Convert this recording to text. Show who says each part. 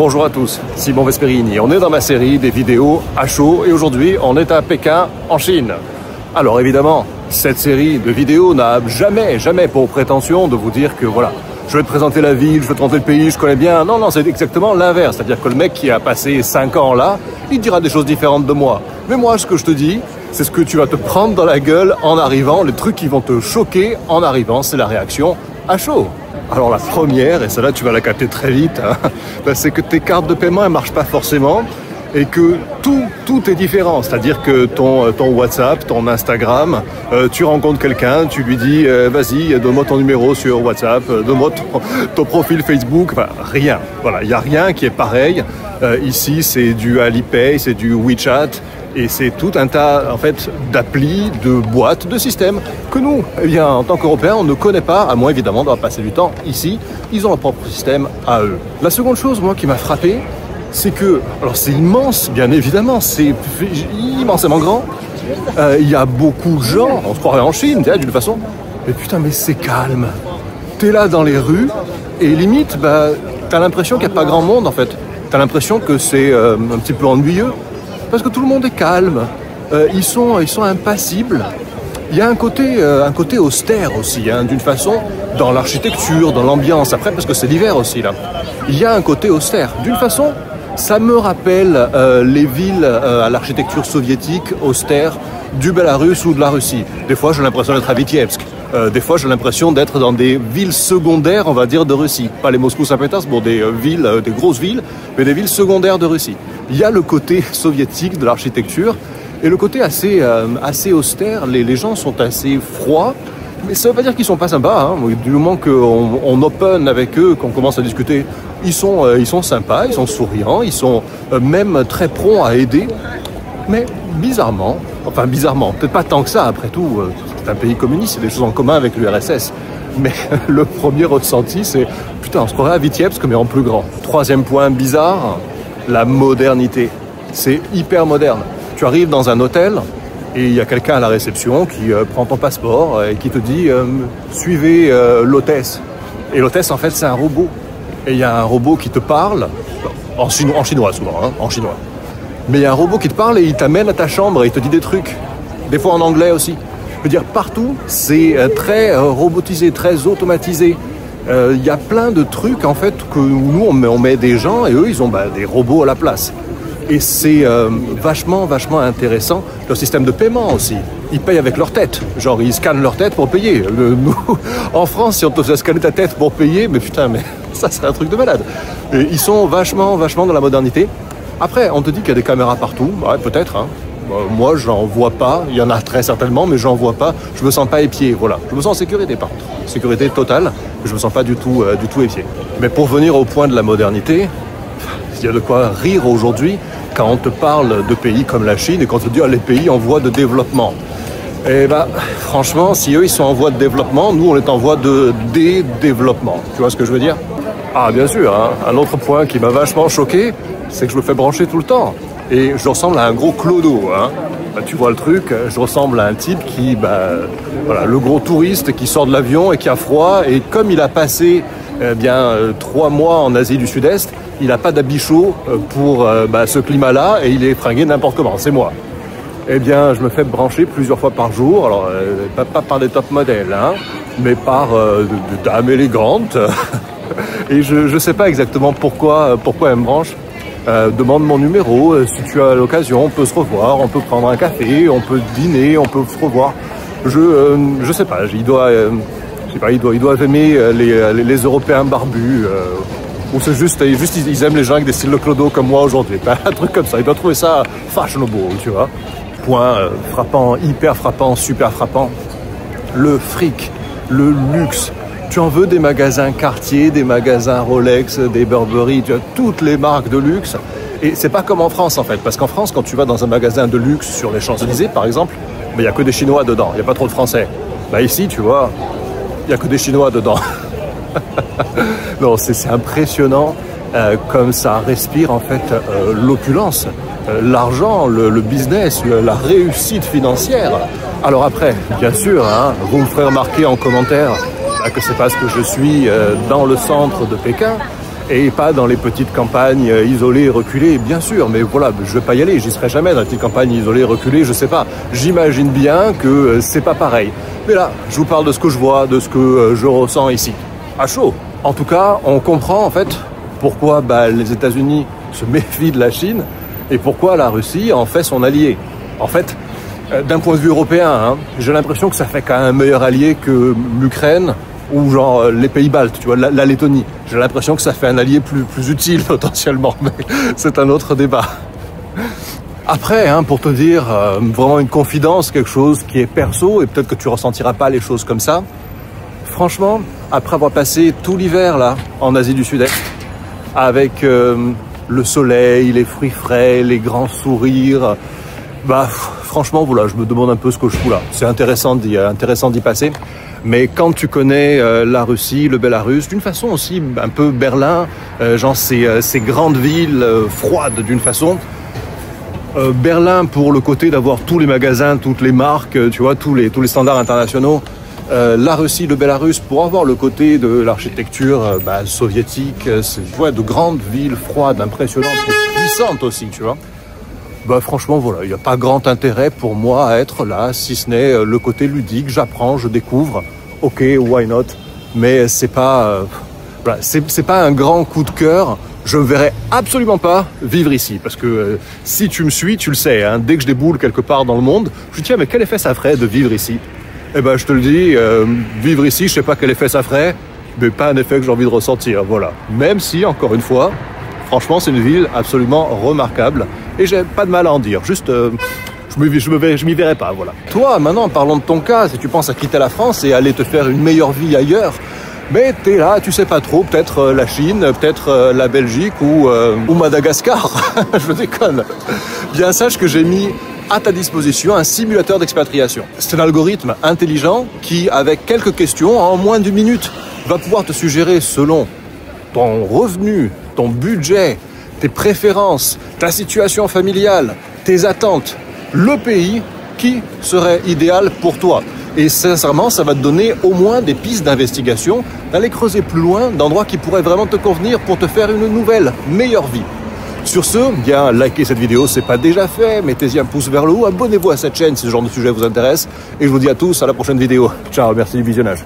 Speaker 1: Bonjour à tous, Simon Vesperini. On est dans ma série des vidéos à chaud et aujourd'hui on est à Pékin, en Chine. Alors évidemment, cette série de vidéos n'a jamais pour prétention de vous dire que voilà, je vais te présenter la ville, je vais te montrer le pays, je connais bien. Non, c'est exactement l'inverse. C'est-à-dire que le mec qui a passé 5 ans là, il dira des choses différentes de moi. Mais moi, ce que je te dis, c'est ce que tu vas te prendre dans la gueule en arrivant. Les trucs qui vont te choquer en arrivant, c'est la réaction à chaud. Alors la première, et celle-là tu vas la capter très vite, hein, c'est que tes cartes de paiement, elles ne marchent pas forcément et que tout est différent. C'est-à-dire que ton WhatsApp, ton Instagram, tu rencontres quelqu'un, tu lui dis vas-y, donne-moi ton numéro sur WhatsApp, donne-moi ton profil Facebook, enfin rien. Voilà, il n'y a rien qui est pareil. Ici, c'est du Alipay, c'est du WeChat. Et c'est tout un tas en fait d'applis, de boîtes, de systèmes que nous, eh bien, en tant qu'Européens, on ne connaît pas, à moins évidemment d'avoir passé du temps ici. Ils ont leur propre système à eux. La seconde chose, moi, qui m'a frappé, c'est que, alors c'est immense, bien évidemment, c'est immensément grand. Il y a beaucoup de gens, on se croirait en Chine, d'une façon. Mais putain, mais c'est calme. T'es là dans les rues et limite, t'as l'impression qu'il n'y a pas grand monde en fait. T'as l'impression que c'est un petit peu ennuyeux. Parce que tout le monde est calme, ils sont impassibles. Il y a un côté austère aussi, hein, d'une façon, dans l'architecture, dans l'ambiance. Après, parce que c'est l'hiver aussi, là. Il y a un côté austère. D'une façon, ça me rappelle les villes à l'architecture soviétique, austère, du Bélarus ou de la Russie. Des fois, j'ai l'impression d'être à Vitebsk. Des fois, j'ai l'impression d'être dans des villes secondaires, on va dire, de Russie. Pas les Moscou-Saint-Pétersbourg, des villes, des grosses villes, mais des villes secondaires de Russie. Il y a le côté soviétique de l'architecture et le côté assez austère. Les gens sont assez froids, mais ça ne veut pas dire qu'ils ne sont pas sympas. Hein. Du moment qu'on open avec eux, qu'on commence à discuter, ils sont sympas, ils sont souriants, ils sont même très prompts à aider. Mais bizarrement, peut-être pas tant que ça après tout, c'est un pays communiste, il y a des choses en commun avec l'URSS. Mais le premier ressenti, c'est putain, on se croirait à Vitebsk, mais en plus grand. Troisième point bizarre, la modernité. C'est hyper moderne. Tu arrives dans un hôtel et il y a quelqu'un à la réception qui prend ton passeport et qui te dit suivez l'hôtesse. Et l'hôtesse, en fait, c'est un robot. Et il y a un robot qui te parle, en chinois souvent, hein, en chinois. Mais il y a un robot qui te parle et il t'amène à ta chambre et il te dit des trucs. Des fois en anglais aussi. Je veux dire, partout, c'est très robotisé, très automatisé. Il y a plein de trucs en fait que nous on met des gens et eux ils ont des robots à la place. Et c'est vachement intéressant. Le système de paiement aussi. Ils payent avec leur tête. Genre ils scannent leur tête pour payer. Nous, en France, si on te faisait scanner ta tête pour payer, mais putain, mais ça serait un truc de malade. Et ils sont vachement dans la modernité. Après, on te dit qu'il y a des caméras partout. Ouais, peut-être, hein. Moi, j'en vois pas. Il y en a très certainement, mais j'en vois pas. Je me sens pas épié, voilà. Je me sens en sécurité, par contre. Sécurité totale. Je me sens pas du tout épié. Mais pour venir au point de la modernité, il y a de quoi rire aujourd'hui quand on te parle de pays comme la Chine et quand on te dit les pays en voie de développement. Et franchement, si eux, ils sont en voie de développement, nous, on est en voie de développement. Tu vois ce que je veux dire? Ah, bien sûr, hein. Un autre point qui m'a vachement choqué, c'est que je me fais brancher tout le temps. Et je ressemble à un gros clodo, hein. Tu vois le truc, je ressemble à un type qui, voilà, le gros touriste qui sort de l'avion et qui a froid. Et comme il a passé 3 mois en Asie du Sud-Est, il n'a pas d'habit chaud pour ce climat-là et il est fringué n'importe comment, c'est moi. Eh bien, je me fais brancher plusieurs fois par jour, alors pas par des top modèles, hein, mais par des dames élégantes. Et je ne sais pas exactement pourquoi elle me branche. Demande mon numéro, si tu as l'occasion, on peut se revoir, on peut prendre un café, on peut dîner, on peut se revoir. Je sais pas, ils doivent aimer les Européens barbus, ou c'est juste ils aiment les gens avec des styles de clodo comme moi aujourd'hui. Un truc comme ça, ils doivent trouver ça fashionable, tu vois. Point frappant, hyper frappant, super frappant, le fric, le luxe. Tu en veux des magasins Cartier, des magasins Rolex, des Burberry, tu as toutes les marques de luxe. Et c'est pas comme en France en fait, parce qu'en France, quand tu vas dans un magasin de luxe sur les Champs-Élysées par exemple, il n'y a que des Chinois dedans, il n'y a pas trop de Français. Ici, tu vois, il n'y a que des Chinois dedans. Non, c'est impressionnant comme ça respire en fait l'opulence, l'argent, le business, la réussite financière. Alors après, bien sûr, hein, vous me ferez remarquer en commentaire que c'est parce que je suis dans le centre de Pékin, et pas dans les petites campagnes isolées et reculées, bien sûr, mais voilà, je vais pas y aller, j'y serai jamais dans les petites campagnes isolées et reculées, je sais pas. J'imagine bien que c'est pas pareil. Mais là, je vous parle de ce que je vois, de ce que je ressens ici, à chaud. En tout cas, on comprend en fait pourquoi les États-Unis se méfient de la Chine et pourquoi la Russie en fait son allié. En fait, d'un point de vue européen, hein, j'ai l'impression que ça fait quand même un meilleur allié que l'Ukraine ou genre les pays baltes, tu vois, la Lettonie. J'ai l'impression que ça fait un allié plus utile potentiellement, mais c'est un autre débat. Après, hein, pour te dire vraiment une confidence, quelque chose qui est perso, et peut-être que tu ressentiras pas les choses comme ça, franchement, après avoir passé tout l'hiver là, en Asie du Sud-Est, avec le soleil, les fruits frais, les grands sourires, franchement, voilà, je me demande un peu ce que je fous là. C'est intéressant d'y passer. Mais quand tu connais la Russie, le Bélarus, d'une façon aussi un peu Berlin, genre ces grandes villes froides d'une façon. Berlin pour le côté d'avoir tous les magasins, toutes les marques, tu vois, tous les standards internationaux. La Russie, le Bélarus pour avoir le côté de l'architecture soviétique, de grandes villes froides, impressionnantes, puissantes aussi, tu vois. Franchement, voilà, il n'y a pas grand intérêt pour moi à être là, si ce n'est le côté ludique, j'apprends, je découvre, ok, why not, mais c'est pas un grand coup de cœur, je ne verrai absolument pas vivre ici, parce que si tu me suis, tu le sais, hein, dès que je déboule quelque part dans le monde, je me dis, tiens, mais quel effet ça ferait de vivre ici? Eh ben, je te le dis, vivre ici, je sais pas quel effet ça ferait, mais pas un effet que j'ai envie de ressentir, voilà. Même si, encore une fois, franchement, c'est une ville absolument remarquable. Et j'ai pas de mal à en dire. Juste, je m'y verrai pas, voilà. Toi, maintenant, parlons de ton cas. Si tu penses à quitter la France et aller te faire une meilleure vie ailleurs, mais t'es là, tu sais pas trop. Peut-être la Chine, peut-être la Belgique ou Madagascar. Je déconne. Bien sache que j'ai mis à ta disposition un simulateur d'expatriation. C'est un algorithme intelligent qui, avec quelques questions, en moins d'une minute, va pouvoir te suggérer selon ton revenu, ton budget, tes préférences, ta situation familiale, tes attentes, le pays qui serait idéal pour toi. Et sincèrement, ça va te donner au moins des pistes d'investigation, d'aller creuser plus loin, d'endroits qui pourraient vraiment te convenir pour te faire une nouvelle, meilleure vie. Sur ce, bien, likez cette vidéo, c'est pas déjà fait, mettez-y un pouce vers le haut, abonnez-vous à cette chaîne si ce genre de sujet vous intéresse, et je vous dis à tous à la prochaine vidéo. Ciao, merci du visionnage.